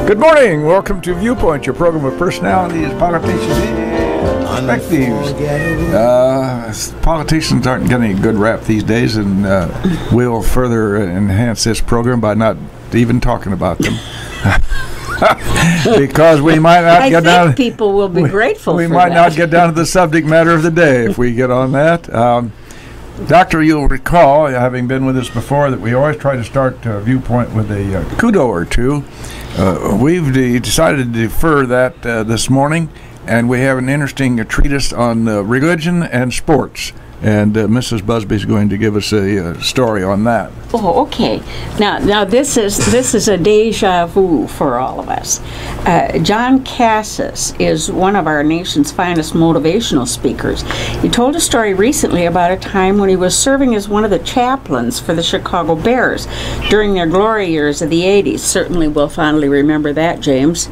Good morning. Welcome to Viewpoint, your program of personalities, politicians, and perspectives. Politicians aren't getting a good rap these days, and we'll further enhance this program by not even talking about them. Because we might not get down. People will be grateful for that. We might not get down to the subject matter of the day if we get on that. Doctor, you'll recall, having been with us before, that we always try to start Viewpoint with a kudo or two. We've decided to defer that this morning, and we have an interesting treatise on religion and sports. And Mrs. Busby is going to give us a story on that. Oh, okay. Now this is a deja vu for all of us. John Cassis is one of our nation's finest motivational speakers. He told a story recently about a time when he was serving as one of the chaplains for the Chicago Bears during their glory years of the 80s. Certainly we'll fondly remember that, James.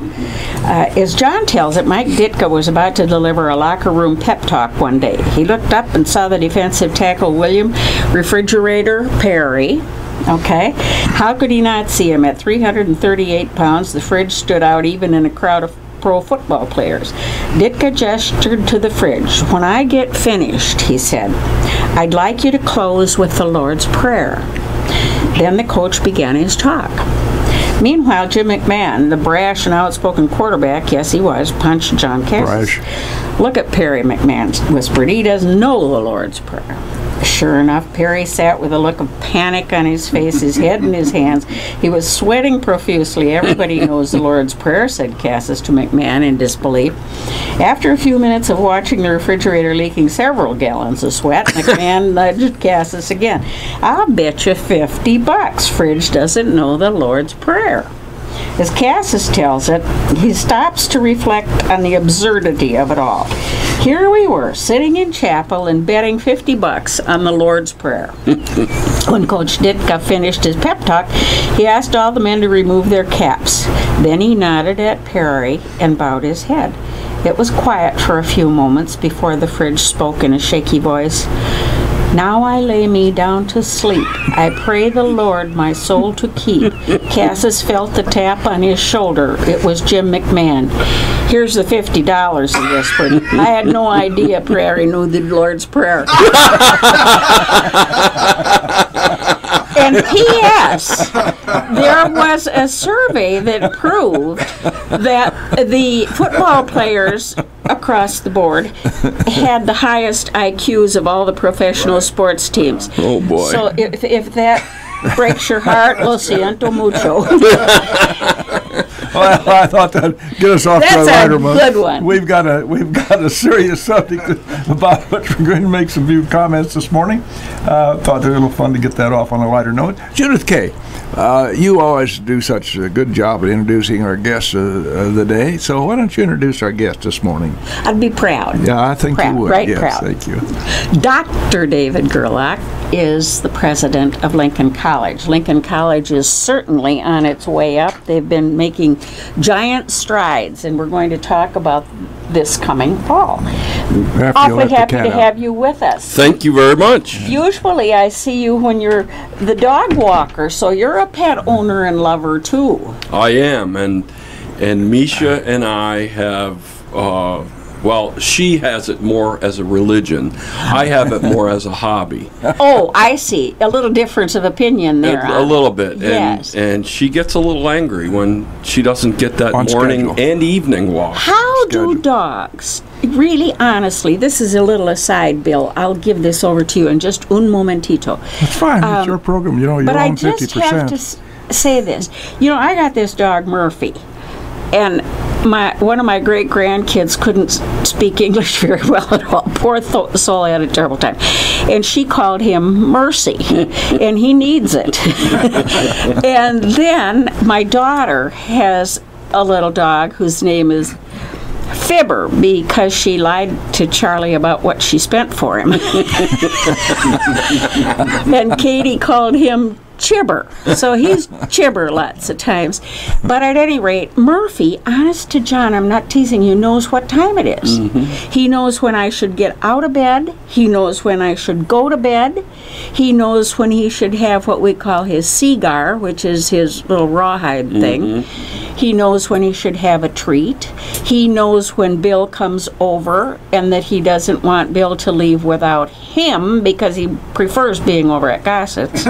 As John tells it, Mike Ditka was about to deliver a locker room pep talk one day. He looked up and saw the defensive tackle William Refrigerator Perry. Okay, how could he not see him? At 338 pounds, the fridge stood out even in a crowd of pro football players. Ditka gestured to the fridge. "When I get finished," he said, "I'd like you to close with the Lord's Prayer." Then the coach began his talk. Meanwhile, Jim McMahon, the brash and outspoken quarterback, yes he was, punched John Cassis. "Look at Perry," McMahon whispered. "He doesn't know the Lord's Prayer." Sure enough, Perry sat with a look of panic on his face, his head in his hands. He was sweating profusely. "Everybody knows the Lord's Prayer," said Cassis to McMahon in disbelief. After a few minutes of watching the refrigerator leaking several gallons of sweat, McMahon nudged Cassis again. "I'll bet you $50 Fridge doesn't know the Lord's Prayer." As Cassis tells it, he stops to reflect on the absurdity of it all. Here we were, sitting in chapel and betting $50 on the Lord's Prayer. When Coach Ditka finished his pep talk, he asked all the men to remove their caps. Then he nodded at Perry and bowed his head. It was quiet for a few moments before the fridge spoke in a shaky voice. "Now I lay me down to sleep. I pray the Lord my soul to keep." Cassis felt the tap on his shoulder. It was Jim McMahon. "Here's the $50, he whispered. "I had no idea Prairie knew the Lord's Prayer." And P.S., there was a survey that proved that the football players across the board had the highest IQs of all the professional sports teams. Oh, boy. So if that breaks your heart, lo siento mucho. Well, I thought that'd get us off to a lighter mode. That's a good one. We've got a serious subject about which we're going to make some few comments this morning. Thought it was a little fun to get that off on a lighter note. Judith K., you always do such a good job at introducing our guests of the day. So why don't you introduce our guest this morning? I'd be proud. Yeah, I think you would. Right, yes, proud. Thank you. Dr. David Gerlach is the president of Lincoln College. Lincoln College is certainly on its way up. They've been making giant strides, and we're going to talk about this coming fall. Awfully happy to have you with us. Thank you very much. Usually I see you when you're the dog walker, so you're a pet owner and lover too. I am, and Misha and I have, well, she has it more as a religion. I have it more as a hobby. Oh, I see. A little difference of opinion there. A little bit. Yes. And she gets a little angry when she doesn't get that morning and evening walk. How do dogs, really honestly, this is a little aside, Bill. I'll give this over to you in just un momentito. It's fine. It's your program. You know, you own 50%. But I just have to say this. You know, I got this dog, Murphy. And one of my great-grandkids couldn't speak English very well at all. Poor soul had a terrible time. And she called him Mercy, and he needs it. And then my daughter has a little dog whose name is Fibber, because she lied to Charlie about what she spent for him. And Katie called him Chibber. So he's Chibber lots of times. But at any rate, Murphy, honest to John, I'm not teasing you, knows what time it is. He knows when I should get out of bed. He knows when I should go to bed. He knows when he should have what we call his cigar, which is his little rawhide thing. He knows when he should have a treat. He knows when Bill comes over and that he doesn't want Bill to leave without him because he prefers being over at Gossett's.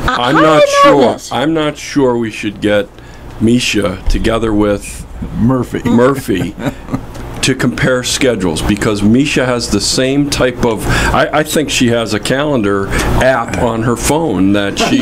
I'm not sure we should get Misha together with Murphy to compare schedules, because Misha has the same type of, I think she has a calendar app on her phone that she...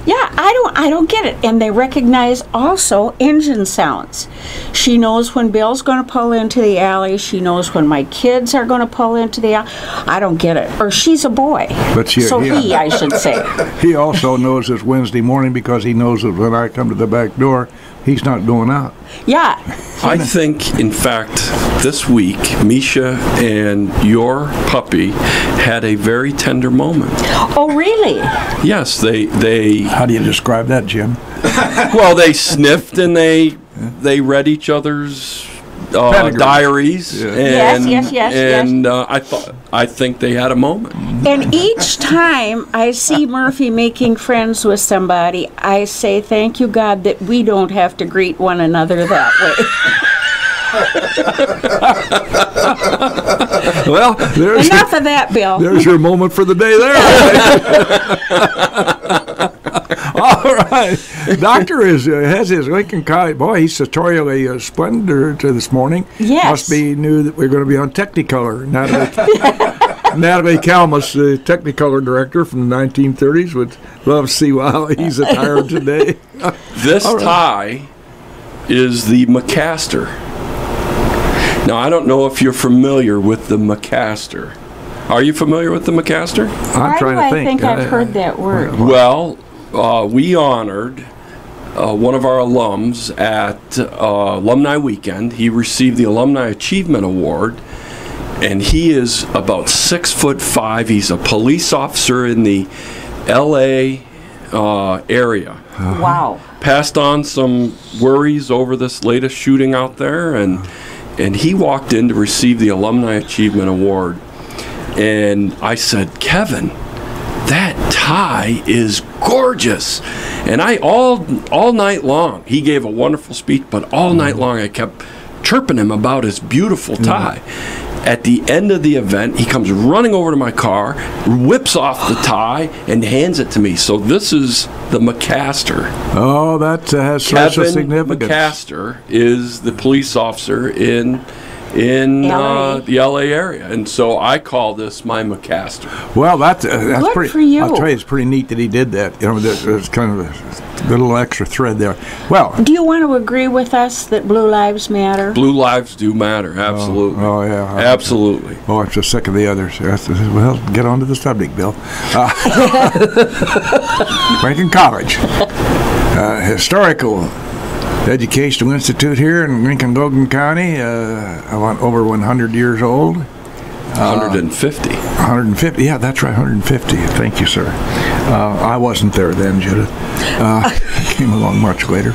Yeah, I don't get it. And they recognize also engine sounds. She knows when Bill's going to pull into the alley. She knows when my kids are going to pull into the alley. I don't get it. Or she's a boy. But I should say. He also knows it's Wednesday morning because he knows that when I come to the back door, he's not going out. Yeah. I think, in fact, this week, Misha and your puppy had a very tender moment. Oh, really? Yes, they How do you describe that, Jim? Well, they sniffed and they read each other's diaries. Yeah. And I think they had a moment. And each time I see Murphy making friends with somebody, I say, thank you, God, that we don't have to greet one another that way. Well, enough of that, Bill. There's your moment for the day there. All right. Doctor has his Lincoln College. Boy, he's sartorially splendid this morning. Yes. Must be knew that we're going to be on Technicolor. Natalie Kalmus, the Technicolor director from the 1930s, would love to see how he's attired today. This tie is the McCaster. Now, I don't know if you're familiar with the McCaster. Are you familiar with the McCaster? I'm trying to think. I think I've heard that word. Well, we honored one of our alums at Alumni Weekend. He received the Alumni Achievement Award, and he is about 6'5". He's a police officer in the L.A. area. Wow. Passed on some worries over this latest shooting out there, and he walked in to receive the Alumni Achievement Award. And I said, Kevin, that tie is gorgeous. And all night long, he gave a wonderful speech, but all night long I kept chirping him about his beautiful tie. At the end of the event, he comes running over to my car, whips off the tie, and hands it to me. So this is the McCaster. Oh, that has special significance. Kevin McCaster is the police officer in the LA area, and so I call this my McCaster. Well, that's good pretty. For you. I'll tell you, it's pretty neat that he did that. You know, there's kind of a little extra thread there. Well, do you want to agree with us that blue lives matter? Blue lives do matter, absolutely. Oh yeah, absolutely. Oh, I'm so sick of the others. Well, get on to the subject, Bill. Lincoln College, historical educational institute here in Lincoln-Logan County. Over 100 years old. 150. 150, yeah, that's right, 150. Thank you, sir. I wasn't there then, Judith. Came along much later.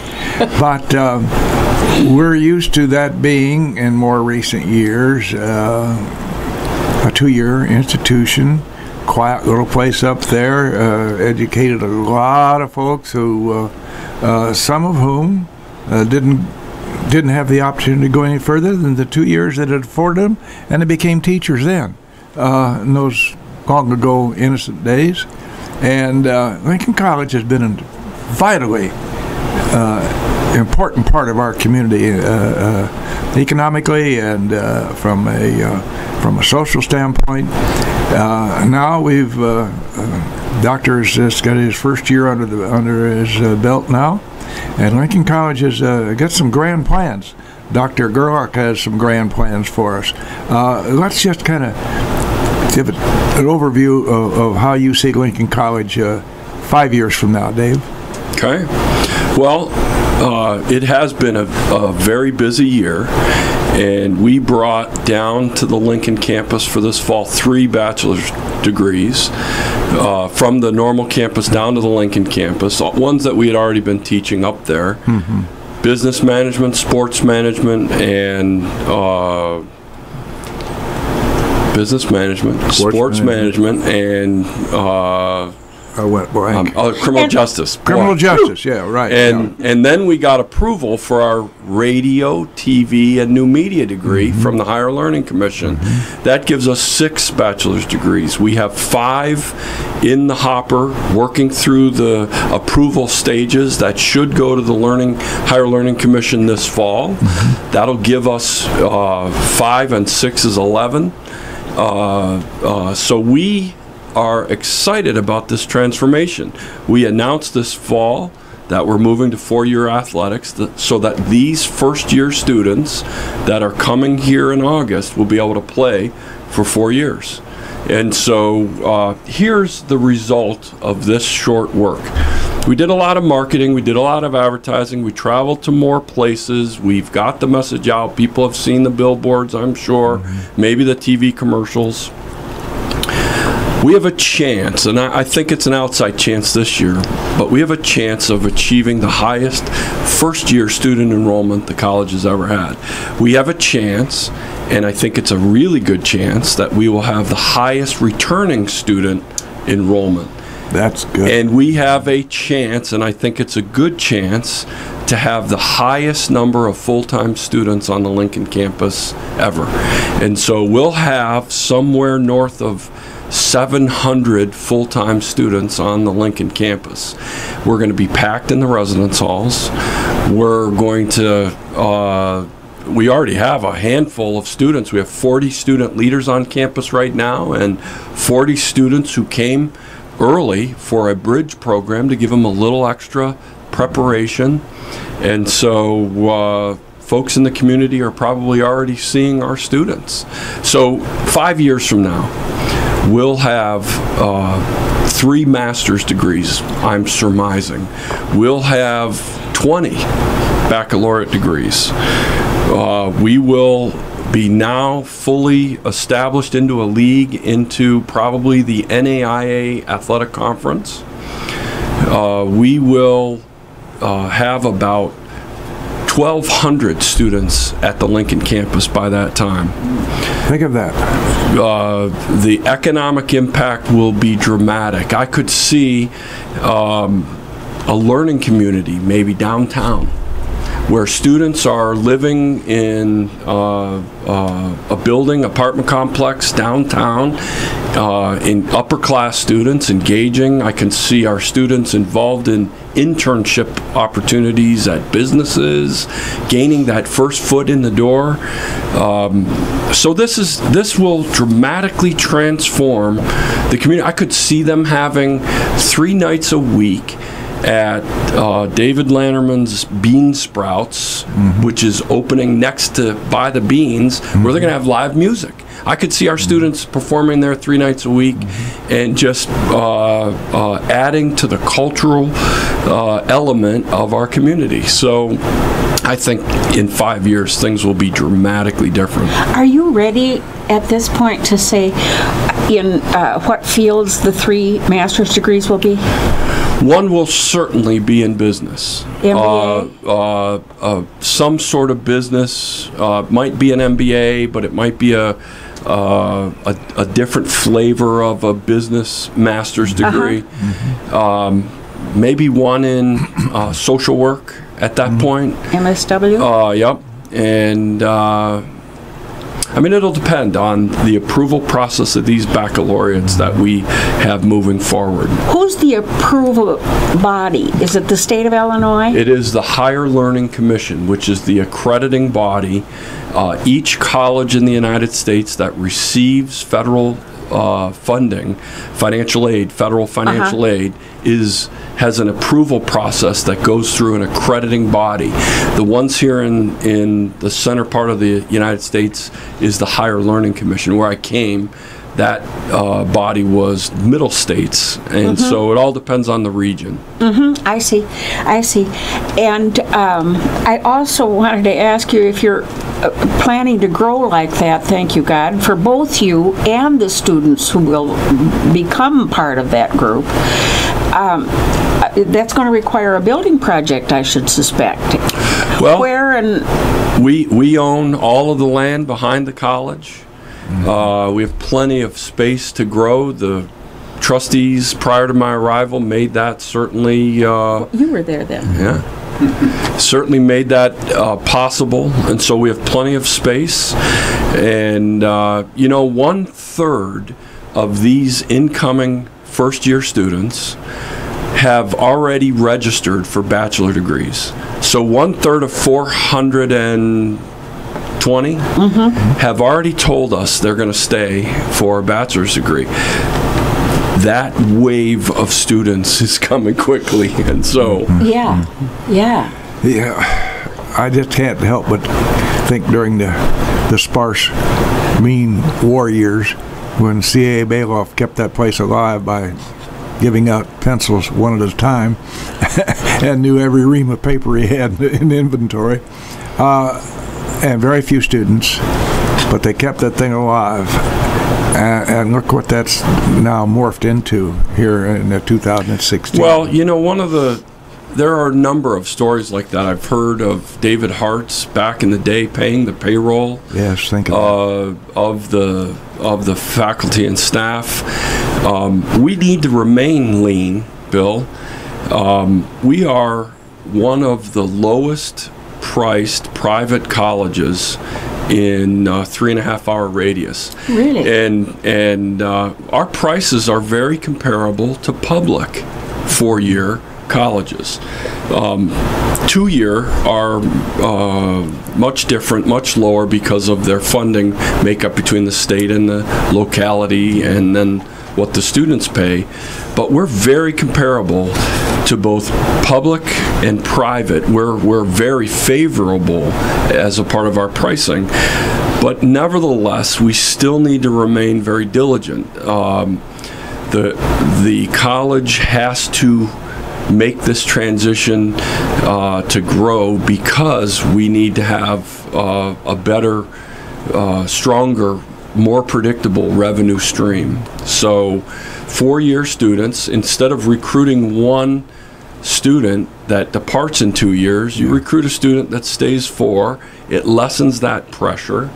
But we're used to that being, in more recent years, a 2-year institution, quiet little place up there, educated a lot of folks who, some of whom didn't have the opportunity to go any further than the 2 years that it afforded them, and they became teachers then, in those long ago innocent days. And Lincoln College has been a vitally important part of our community, economically and from a social standpoint. Now we've Doctor's just got his first year under his belt now. And Lincoln College has got some grand plans. Dr. Gerlach has some grand plans for us. Let's just kind of give it an overview of how you see Lincoln College 5 years from now, Dave. Okay. Well, it has been a very busy year, and we brought down to the Lincoln campus for this fall 3 bachelor's degrees. From the normal campus down to the Lincoln campus, ones that we had already been teaching up there. Mm-hmm. Business management, sports management, and sports management, and Criminal justice. Criminal justice, yeah, right. And then we got approval for our radio, TV, and new media degree from the Higher Learning Commission. That gives us 6 bachelor's degrees. We have 5 in the hopper, working through the approval stages that should go to the Higher Learning Commission this fall. That'll give us 5 and 6 is 11. So we are excited about this transformation. We announced this fall that we're moving to 4-year athletics so that these first-year students that are coming here in August will be able to play for 4 years. And so here's the result of this short work. We did a lot of marketing, we did a lot of advertising, we traveled to more places, we've got the message out, people have seen the billboards, I'm sure, maybe the TV commercials. We have a chance, and I think it's an outside chance this year, but we have a chance of achieving the highest first-year student enrollment the college has ever had. We have a chance, and I think it's a really good chance, that we will have the highest returning student enrollment. That's good. And we have a chance, and I think it's a good chance, to have the highest number of full-time students on the Lincoln campus ever. And so we'll have somewhere north of 700 full-time students on the Lincoln campus. We're going to be packed in the residence halls. We're going to, we already have a handful of students. We have 40 student leaders on campus right now and 40 students who came early for a bridge program to give them a little extra preparation. And so folks in the community are probably already seeing our students. So 5 years from now, we'll have 3 master's degrees, I'm surmising. We'll have 20 baccalaureate degrees. We will be now fully established into a league, into probably the NAIA Athletic Conference. We will have about 1,200 students at the Lincoln campus by that time. Think of that. The economic impact will be dramatic. I could see a learning community, maybe downtown, where students are living in a building, apartment complex downtown, in upper class students engaging. I can see our students involved in internship opportunities at businesses, gaining that first foot in the door. So this will dramatically transform the community. I could see them having 3 nights a week at David Lanterman's Bean Sprouts, which is opening next to By the Beans, where they're going to have live music. I could see our students performing there 3 nights a week and just adding to the cultural element of our community. So I think in 5 years things will be dramatically different. Are you ready at this point to say in what fields the 3 master's degrees will be? One will certainly be in business. MBA? Some sort of business. Might be an MBA, but it might be a different flavor of a business master's degree. Maybe one in social work at that point. MSW? Yep. And I mean, it'll depend on the approval process of these baccalaureates that we have moving forward. Who's the approval body? Is it the state of Illinois? It is the Higher Learning Commission, which is the accrediting body. Each college in the United States that receives federal funding, financial aid, federal financial aid, has an approval process that goes through an accrediting body. The ones here in the center part of the United States is the Higher Learning Commission, where I came. That body was middle states, and so it all depends on the region. I see. And I also wanted to ask you if you're planning to grow like that, thank you God, for both you and the students who will become part of that group. That's going to require a building project, I should suspect. Well, where and we own all of the land behind the college. We have plenty of space to grow. The trustees prior to my arrival made that certainly... You were there then. Yeah. Certainly made that possible, and so we have plenty of space. And, 1/3 of these incoming first-year students have already registered for bachelor degrees. So 1/3 of 420 have already told us they're going to stay for a bachelor's degree. That wave of students is coming quickly, and so... Yeah. I just can't help but think during the sparse, mean war years, when C.A. Bailoff kept that place alive by giving out pencils one at a time and knew every ream of paper he had in inventory, and very few students, but they kept that thing alive. And look what that's now morphed into here in 2016. Well, there are a number of stories like that. I've heard of David Hart's back in the day paying the payroll. Yes, think of the faculty and staff. We need to remain lean, Bill. We are one of the lowest priced private colleges in 3.5-hour radius. Really? And our prices are very comparable to public 4-year colleges. 2-year are much different, much lower because of their funding makeup between the state and the locality, and then what the students pay. But we're very comparable to both public and private. We're very favorable as a part of our pricing. But nevertheless, we still need to remain very diligent. The college has to make this transition to grow, because we need to have a better, stronger, more predictable revenue stream. So 4-year students, instead of recruiting one student that departs in 2 years, you recruit a student that stays 4. It lessens that pressure.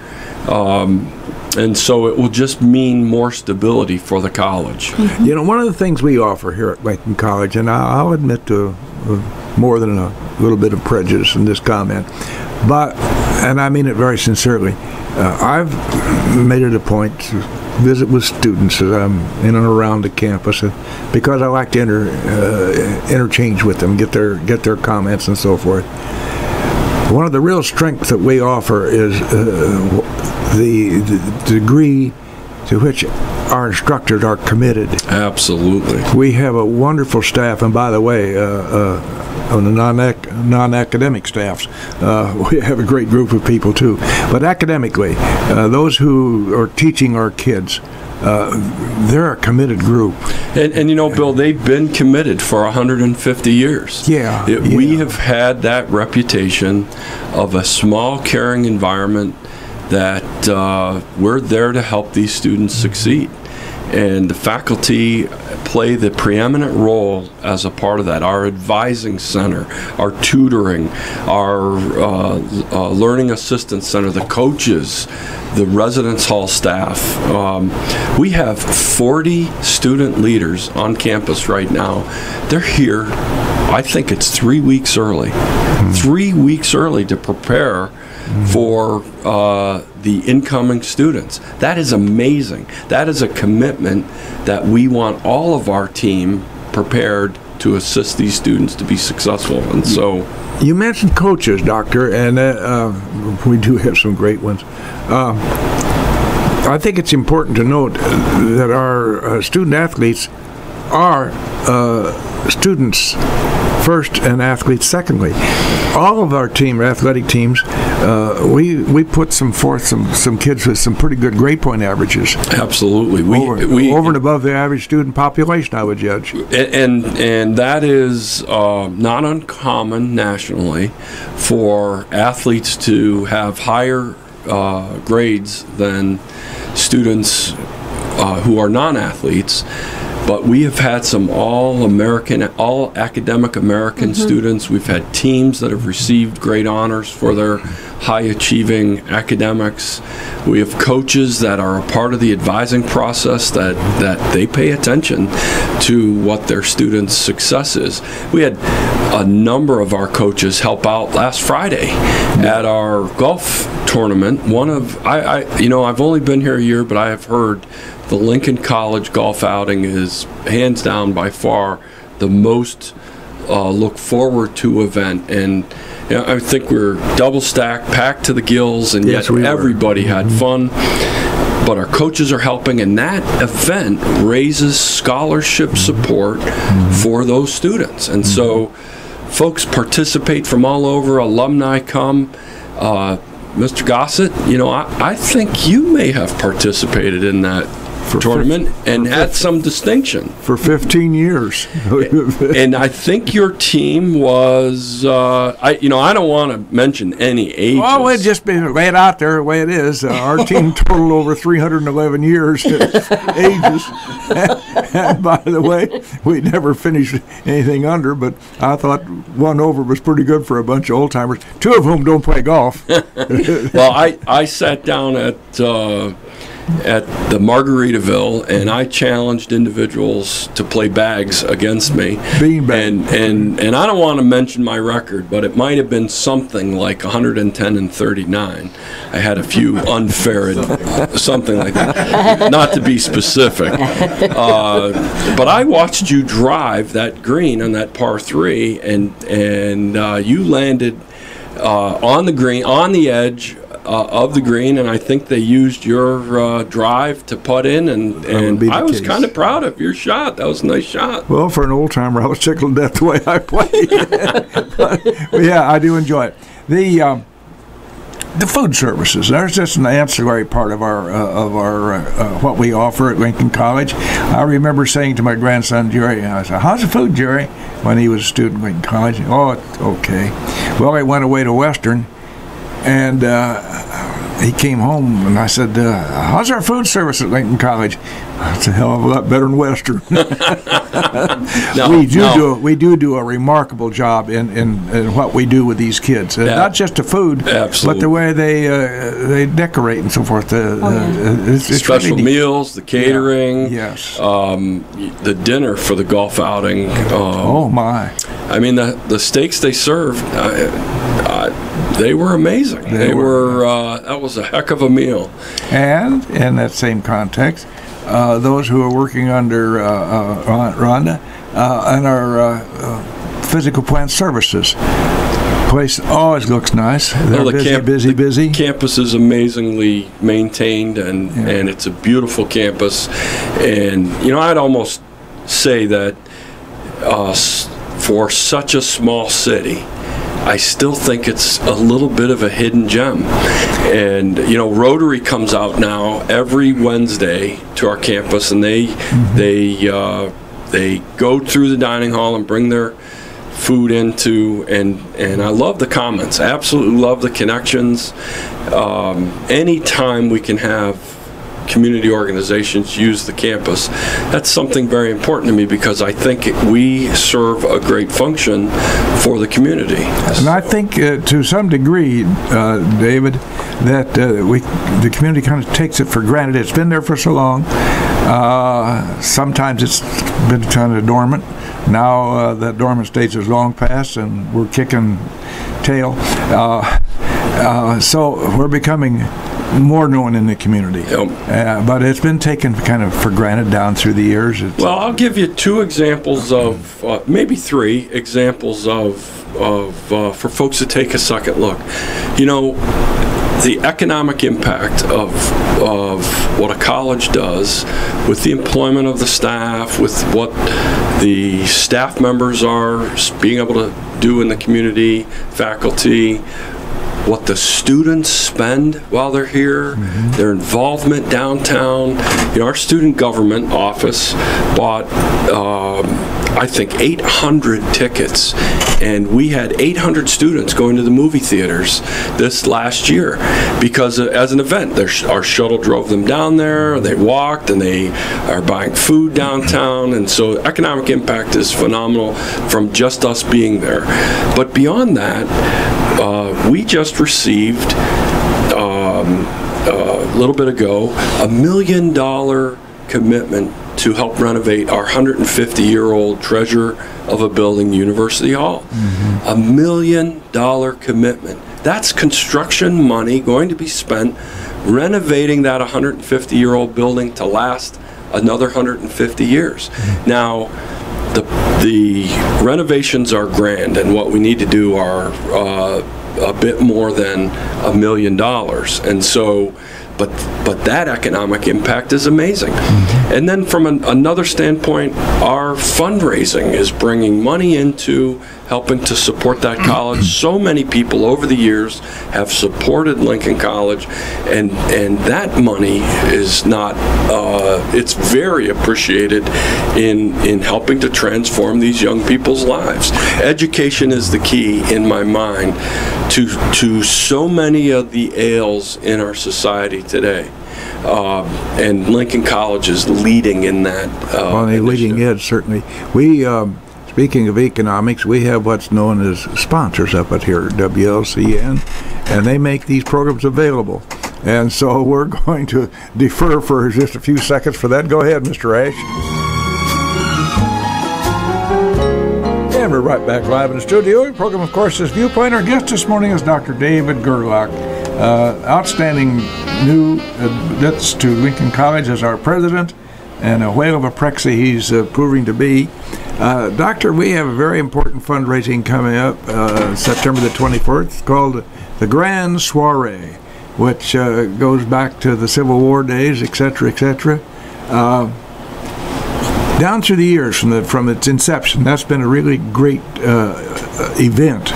And so it will just mean more stability for the college. One of the things we offer here at Lincoln College, and I'll admit to more than a little bit of prejudice in this comment, and I mean it very sincerely, I've made it a point to visit with students as I'm in and around the campus, because I like to interchange with them, get their comments and so forth. One of the real strengths that we offer is the degree to which our instructors are committed. Absolutely. We have a wonderful staff, and by the way, on the non-academic staffs, we have a great group of people too. But academically, those who are teaching our kids, they're a committed group. And Bill, they've been committed for 150 years. We have had that reputation of a small, caring environment that we're there to help these students succeed. And the faculty play the preeminent role as a part of that. Our advising center, our tutoring, our learning assistance center, the coaches, the residence hall staff. We have 40 student leaders on campus right now. They're here, I think it's 3 weeks early. 3 weeks early to prepare for the incoming students. That is amazing. That is a commitment that we want all of our team prepared to assist these students to be successful. And so, you mentioned coaches, Doctor, and we do have some great ones. I think it's important to note that our student athletes are students first and athletes secondly. All of our athletic teams, we put some kids with some pretty good grade point averages. Absolutely. Over and above the average student population, I would judge. And that is not uncommon nationally for athletes to have higher grades than students who are non-athletes. But we have had some all academic American students. We've had teams that have received great honors for their high-achieving academics. We have coaches that are a part of the advising process that they pay attention to what their students' success is. We had a number of our coaches help out last Friday at our golf tournament. I've only been here a year, but I have heard the Lincoln College golf outing is hands down by far the most look forward to event. And I think we're double stacked, packed to the gills, and yet everybody had fun. But our coaches are helping, and that event raises scholarship support for those students. And so folks participate from all over, alumni come. Mr. Gossett, I think you may have participated in that tournament and had some distinction. For 15 years. And I think your team was, I don't want to mention any ages. Well, we'd just be laid out there the way it is. Our team totaled over 311 years ages. And by the way, we never finished anything under, but I thought one over was pretty good for a bunch of old-timers, two of whom don't play golf. Well, I sat down at the Margaritaville, and I challenged individuals to play bags against me. Beanbag. And I don't want to mention my record, but it might have been something like 110 and 39. I had a few unfair, something like that. Not to be specific. But I watched you drive that green on that par 3, and you landed on the green, on the edge of the green, and I think they used your drive to putt in, and I was kind of proud of your shot. That was a nice shot. Well, for an old-timer, I was tickled to death the way I played. but yeah, I do enjoy it. The food services, there's just an ancillary part of our what we offer at Lincoln College. I remember saying to my grandson, Jerry, I said, "How's the food, Jerry?" when he was a student at Lincoln College. "Oh, it's okay." Well, I went away to Western, and he came home, and I said, "How's our food service at Lincoln College?" It's a hell of a lot better than Western. We do a remarkable job in what we do with these kids. Not just the food, but the way they decorate and so forth. It's special really meals, the catering, yes, the dinner for the golf outing. Oh my! I mean, the steaks they served. They were amazing. They were that was a heck of a meal. And in that same context, those who are working under Rhonda and our physical plant services place always looks nice. They're busy. The campus is amazingly maintained, and it's a beautiful campus. And I'd almost say that for such a small city, I still think it's a little bit of a hidden gem. And Rotary comes out now every Wednesday to our campus, and they go through the dining hall and bring their food into, and I love the comments. Absolutely love the connections. Anytime we can have community organizations use the campus, that's something very important to me, because I think we serve a great function for the community. And I think to some degree, David, that the community kind of takes it for granted. It's been there for so long. Sometimes it's been kind of dormant. Now that dormant stage is long past, and we're kicking tail. So we're becoming more known in the community. Yep. But it's been taken kind of for granted down through the years. Well, I'll give you two examples of, maybe three examples of for folks to take a second look. The economic impact of what a college does with the employment of the staff, with what the staff members are being able to do in the community, faculty, what the students spend while they're here, their involvement downtown. Our student government office bought, I think, 800 tickets, and we had 800 students going to the movie theaters this last year because as an event, our shuttle drove them down there, they walked, and they are buying food downtown, and so economic impact is phenomenal from just us being there. But beyond that, we just received a little bit ago $1 million commitment to help renovate our 150-year-old treasure of a building, University Hall. $1 million commitment. That's construction money going to be spent renovating that 150-year-old building to last another 150 years. Now, the renovations are grand, and what we need to do are a bit more than $1 million. And so, but that economic impact is amazing. And then from another standpoint, our fundraising is bringing money into helping to support that college. So many people over the years have supported Lincoln College, and that money is not, it's very appreciated in helping to transform these young people's lives. Education is the key, in my mind, to so many of the ails in our society today. And Lincoln College is leading in that. On the leading edge, certainly. We, speaking of economics, we have what's known as sponsors up at here at WLCN, and they make these programs available. And so we're going to defer for just a few seconds for that. Go ahead, Mr. Ash. And we're right back live in the studio. The program, of course, is Viewpoint. Our guest this morning is Dr. David Gerlach. Outstanding new admits to Lincoln College as our president, and a whale of a Prexy he's proving to be. Doctor, we have a very important fundraising coming up September the 24th called the Grand Soiree, which goes back to the Civil War days, etc., etc. Down through the years from its inception, that's been a really great event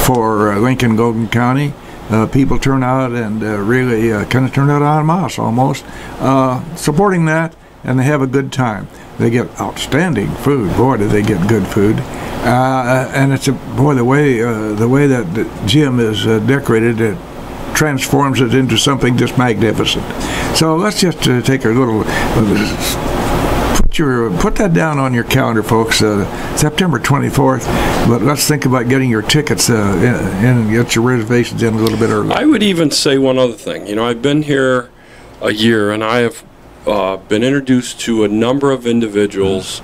for Lincoln Golden County. People turn out and really kind of turn out en masse almost, supporting that, and they have a good time. They get outstanding food. Boy, do they get good food! And it's the way that the gym is decorated, it transforms it into something just magnificent. So let's just take a little. Put that down on your calendar, folks. September 24th. But let's think about getting your tickets in and get your reservations in a little bit early. I would even say one other thing. You know, I've been here a year, and I have been introduced to a number of individuals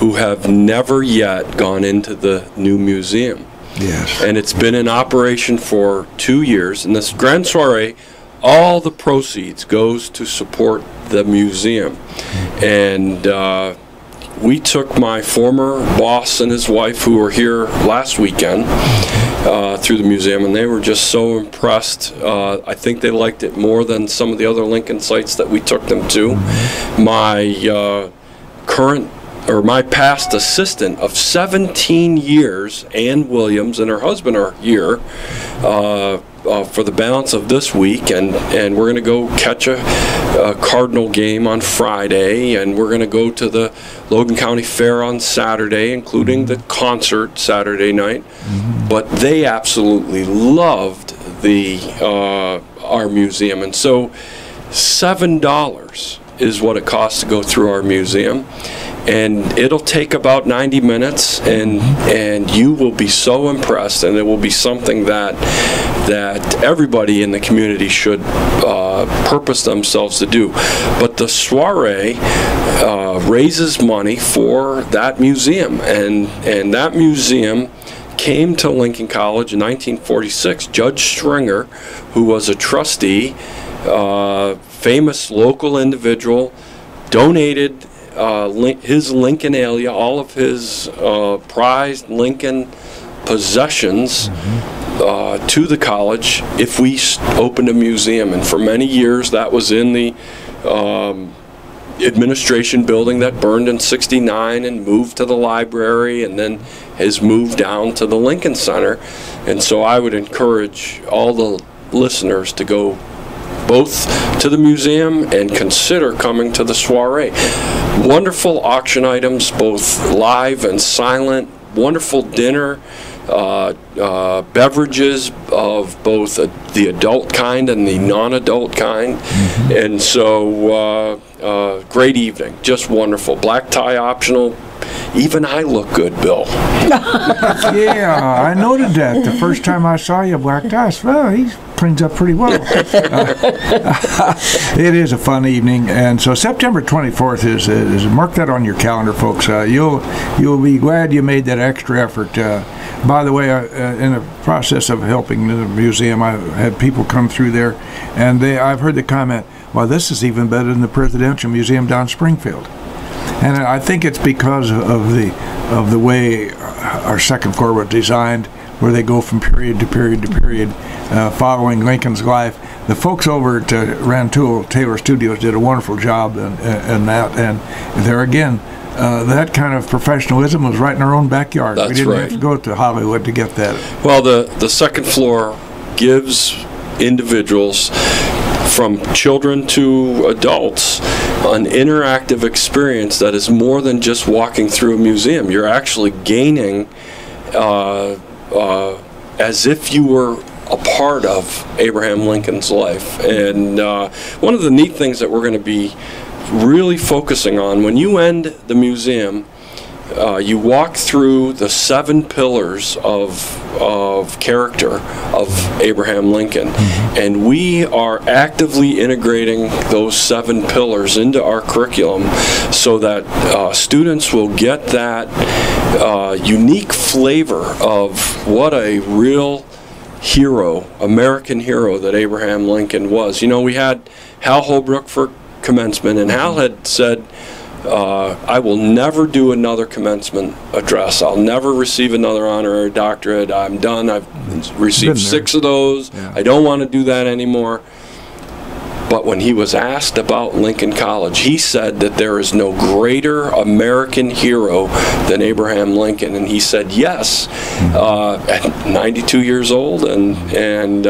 who have never yet gone into the new museum. Yes. And it's been in operation for 2 years. And this Grand Soiree, all the proceeds goes to support the museum. And we took my former boss and his wife, who were here last weekend, through the museum, and they were just so impressed. I think they liked it more than some of the other Lincoln sites that we took them to. My my past assistant of 17 years, Ann Williams, and her husband are here for the balance of this week, and we're going to go catch a Cardinal game on Friday, and we're going to go to the Logan County Fair on Saturday, including the concert Saturday night. But they absolutely loved our museum, and so $7 is what it costs to go through our museum. And it'll take about 90 minutes, and you will be so impressed, and it will be something that everybody in the community should purpose themselves to do. But the soiree raises money for that museum, and that museum came to Lincoln College in 1946. Judge Stringer, who was a trustee, famous local individual, donated his Lincolnalia, all of his prized Lincoln possessions to the college if we opened a museum. And for many years that was in the administration building that burned in '69 and moved to the library, and then has moved down to the Lincoln Center. And so I would encourage all the listeners to go both to the museum and consider coming to the soiree. Wonderful auction items, both live and silent, wonderful dinner, beverages of both the adult kind and the non-adult kind. And so great evening, just wonderful. Black tie optional. Even I look good, Bill. Yeah, I noted that the first time I saw you, black tie. Well, he cleans up pretty well. It is a fun evening, and so September 24th is mark that on your calendar, folks. You'll be glad you made that extra effort. By the way, in the process of helping the museum, I had people come through there, and I've heard the comment, "Well, this is even better than the Presidential Museum down Springfield." And I think it's because of the way our second floor was designed, where they go from period to period to period, following Lincoln's life. The folks over at Rantoul Taylor Studios did a wonderful job in that. And there again, that kind of professionalism was right in our own backyard. That's we didn't right. have to go to Hollywood to get that. Well, the second floor gives individuals, from children to adults, an interactive experience that is more than just walking through a museum. You're actually gaining as if you were a part of Abraham Lincoln's life. And one of the neat things that we're going to be really focusing on, when you end the museum, you walk through the 7 pillars of character of Abraham Lincoln, and we are actively integrating those 7 pillars into our curriculum so that students will get that unique flavor of what a real hero, American hero that Abraham Lincoln was. You know, we had Hal Holbrook for commencement, and Hal had said, I will never do another commencement address. I'll never receive another honorary doctorate. I'm done. I've received 6 of those. Yeah. I don't want to do that anymore. But when he was asked about Lincoln College, he said that there is no greater American hero than Abraham Lincoln. And he said yes at 92 years old. And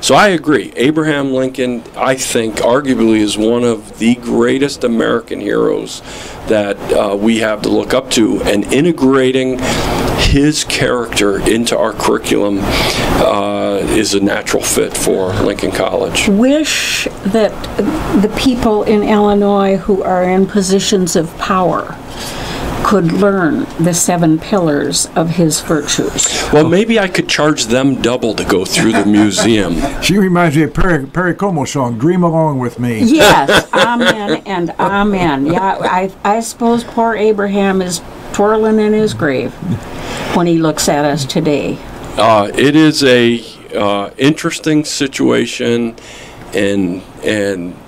so I agree. Abraham Lincoln, I think, arguably is one of the greatest American heroes that we have to look up to. And integrating his character into our curriculum is a natural fit for Lincoln College. Wish that the people in Illinois who are in positions of power could learn the 7 pillars of his virtues. Well, maybe I could charge them double to go through the museum. She reminds me of Perry Como's song, "Dream Along with Me." Yes, amen and amen. Yeah, I suppose poor Abraham is twirling in his grave when he looks at us today. It is a interesting situation, and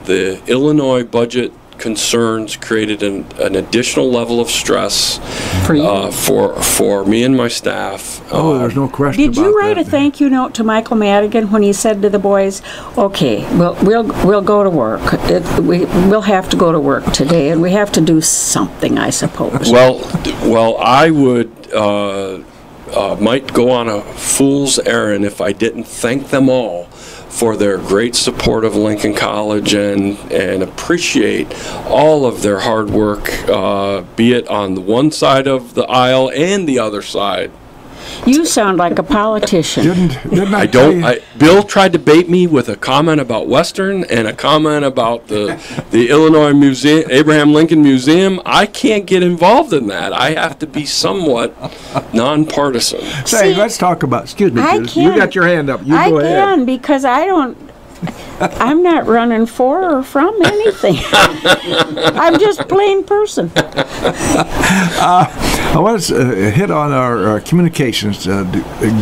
the Illinois budget concerns created an additional level of stress for me and my staff. There's no question about that. Did you write a thank you note to Michael Madigan when he said to the boys, "Okay, we'll go to work. We'll have to go to work today, and we have to do something, I suppose." Well, I would might go on a fool's errand if I didn't thank them all for their great support of Lincoln College and appreciate all of their hard work, be it on the one side of the aisle and the other side. You sound like a politician. Didn't I Bill tried to bait me with a comment about Western and a comment about the Illinois Museum, Abraham Lincoln Museum. I can't get involved in that. I have to be somewhat nonpartisan. Say, let's talk about. Excuse me, you got your hand up. You go ahead. I can, because I'm not running for or from anything. I'm just a plain person. I want to hit on our communications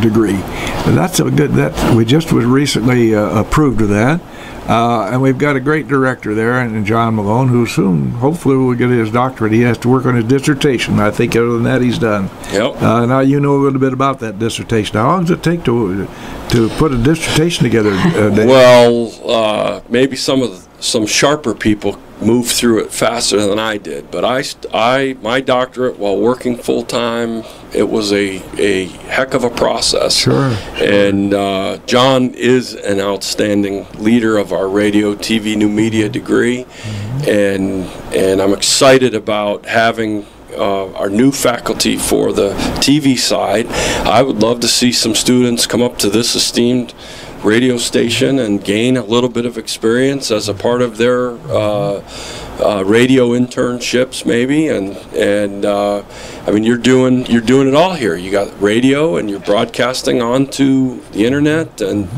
degree. That's a good. We just was recently approved of that, and we've got a great director there, and John Malone, who soon, hopefully, will get his doctorate. He has to work on his dissertation. I think other than that, he's done. Yep. Now you know a little bit about that dissertation. How long does it take to put a dissertation together, Dave? Well, maybe some sharper people moved through it faster than I did, but my doctorate, while working full time, it was a heck of a process. Sure. And John is an outstanding leader of our radio, TV, new media degree, and I'm excited about having our new faculty for the TV side. I would love to see some students come up to this esteemed radio station and gain a little bit of experience as a part of their radio internships maybe, and I mean, you're doing it all here. You got radio, and you're broadcasting onto the internet, and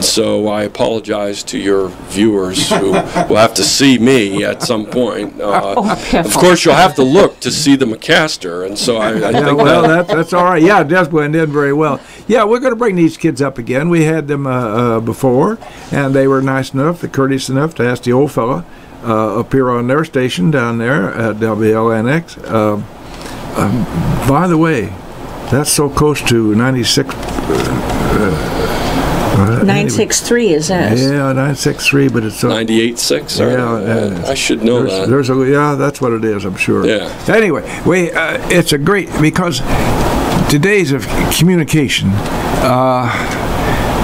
so I apologize to your viewers who will have to see me at some point. Of course, you'll have to look to see the McCaster, and so I think that's all right. Yeah, it does blend in very well. Yeah, we're going to bring these kids up again. We had them before, and they were nice enough, courteous enough to ask the old fella up here on their station down there at WLNX. By the way, that's so close to 96. 963 is us. Yeah, 963, but it's 98.6. Yeah, I should know that. That's what it is, I'm sure. Yeah. Anyway, it's a great, because today's of communication.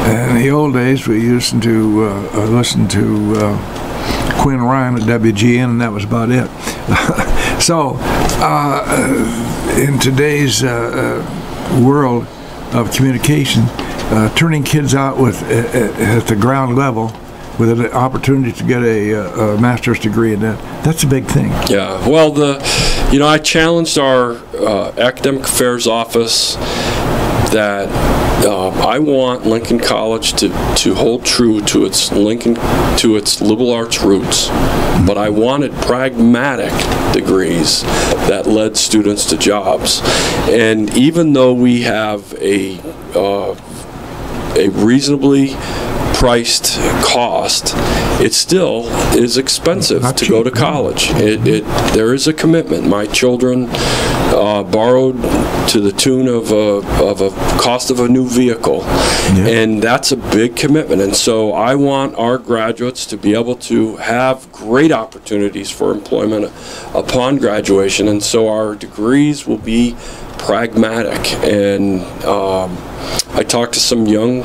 In the old days, we used to listen to Quinn Ryan at WGN, and that was about it. So, in today's world of communication, turning kids out at the ground level with an opportunity to get a master's degree in that's a big thing. Yeah. Well, I challenged our academic affairs office that I want Lincoln College to hold true to its liberal arts roots, but I wanted pragmatic degrees that led students to jobs. And even though we have a reasonably priced cost, it still is expensive to go to college. There is a commitment. My children borrowed to the tune of a cost of a new vehicle, and that's a big commitment. And so I want our graduates to be able to have great opportunities for employment upon graduation, and so our degrees will be pragmatic. And I talked to some young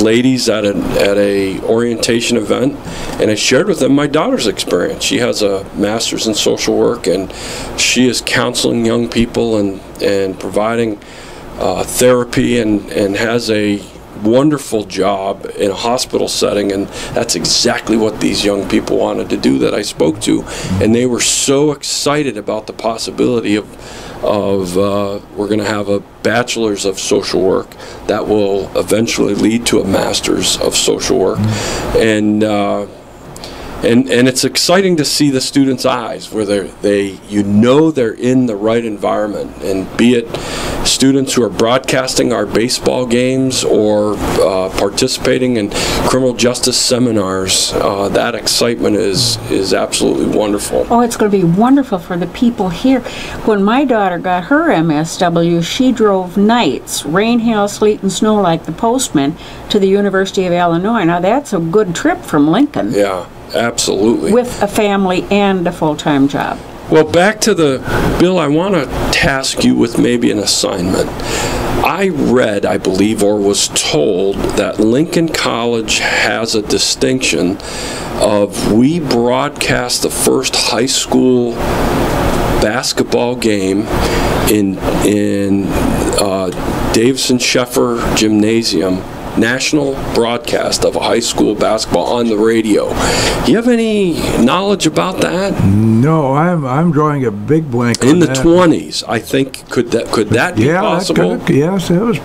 ladies at a orientation event, and I shared with them my daughter's experience. She has a master's in social work, and she is counseling young people and providing therapy, and has a wonderful job in a hospital setting, and that's exactly what these young people wanted to do that I spoke to, and they were so excited about the possibility of we're going to have a bachelor's of social work that will eventually lead to a master's of social work, and it's exciting to see the students' eyes where they're in the right environment, and be it students who are broadcasting our baseball games or participating in criminal justice seminars. That excitement is absolutely wonderful. Oh, it's going to be wonderful for the people here. When my daughter got her MSW, she drove nights, rain, hail, sleet, and snow like the postman, to the University of Illinois. Now, that's a good trip from Lincoln. Yeah, absolutely. With a family and a full-time job. Well, back to Bill, I want to task you with maybe an assignment. I read, I believe, or was told that Lincoln College has a distinction of we broadcast the first high school basketball game in Davison Sheffer Gymnasium, national broadcast of a high school basketball on the radio. Do you have any knowledge about that? No, I'm drawing a big blank in the 20s. I think could that be possible? Yes, it was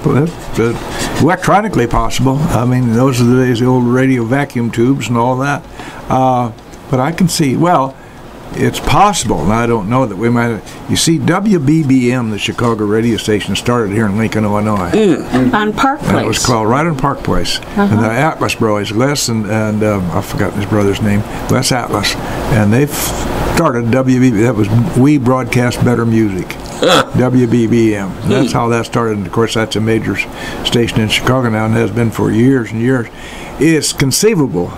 electronically possible. I mean, those are the days of the old radio vacuum tubes and all that. But I can see, well, it's possible, and I don't know that we might. You see, WBBM, the Chicago radio station, started here in Lincoln, Illinois. On Park Place. That was called right on Park Place. And the Atlas brothers, Les and I've forgotten his brother's name, Les Atlas, and they've started WBBM. That was We Broadcast Better Music. WBBM. That's how that started. And of course, that's a major station in Chicago now, and has been for years and years. It's conceivable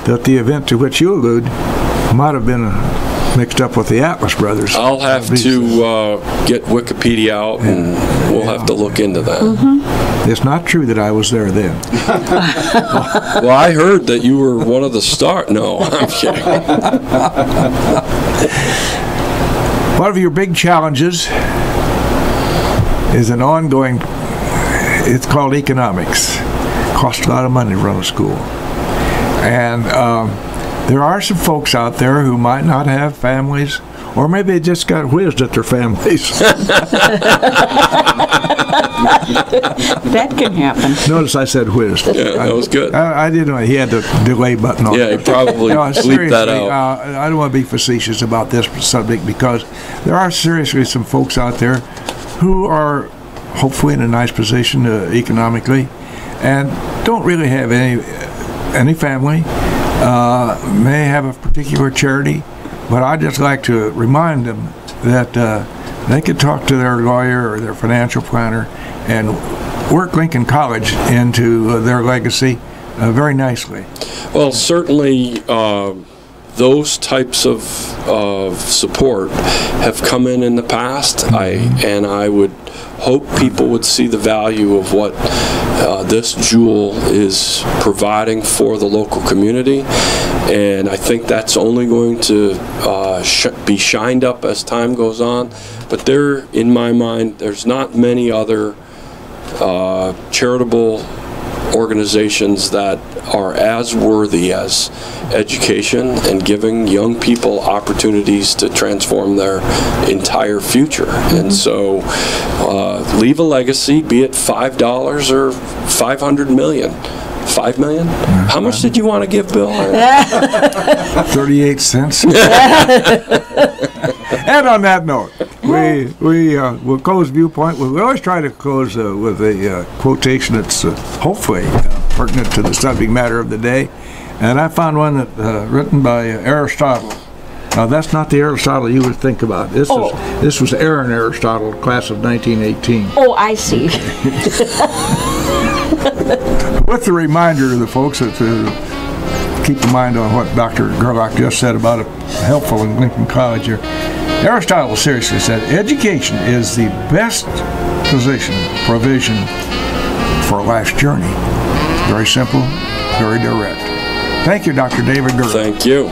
that the event to which you allude might have been mixed up with the Atlas brothers. I'll have to get Wikipedia out, and we'll have to look into that. It's not true that I was there then. Well, I heard that you were one of the stars. No, I'm kidding. One of your big challenges is an ongoing, it's called economics. It costs a lot of money to run a school. And there are some folks out there who might not have families, or maybe they just got whizzed at their families. That can happen. Notice I said whizzed. Yeah, that was good. I didn't know he had the delay button on. Yeah, he probably bleeped that out. I don't want to be facetious about this subject, because there are seriously some folks out there who are hopefully in a nice position economically and don't really have any family, may have a particular charity, but I'd just like to remind them that they could talk to their lawyer or their financial planner and work Lincoln College into their legacy very nicely. Well, certainly those types of support have come in the past, and I would hope people would see the value of what this jewel is providing for the local community, and I think that's only going to be shined up as time goes on. But there, in my mind, there's not many other charitable organizations that are as worthy as education and giving young people opportunities to transform their entire future. And so leave a legacy, be it $5 or $500 million. $5 million? How much did you want to give, Bill? 38 cents. And on that note, we'll close Viewpoint. We always try to close with a quotation that's hopefully pertinent to the subject matter of the day. And I found one that written by Aristotle. Now, that's not the Aristotle you would think about. This was Aaron Aristotle, class of 1918. Oh, I see. With the reminder to the folks that keep in mind on what Dr. Gerlach just said about helpful in Lincoln College here. Aristotle seriously said, education is the best provision for life's journey. Very simple, very direct. Thank you, Dr. David Gerlach. Thank you.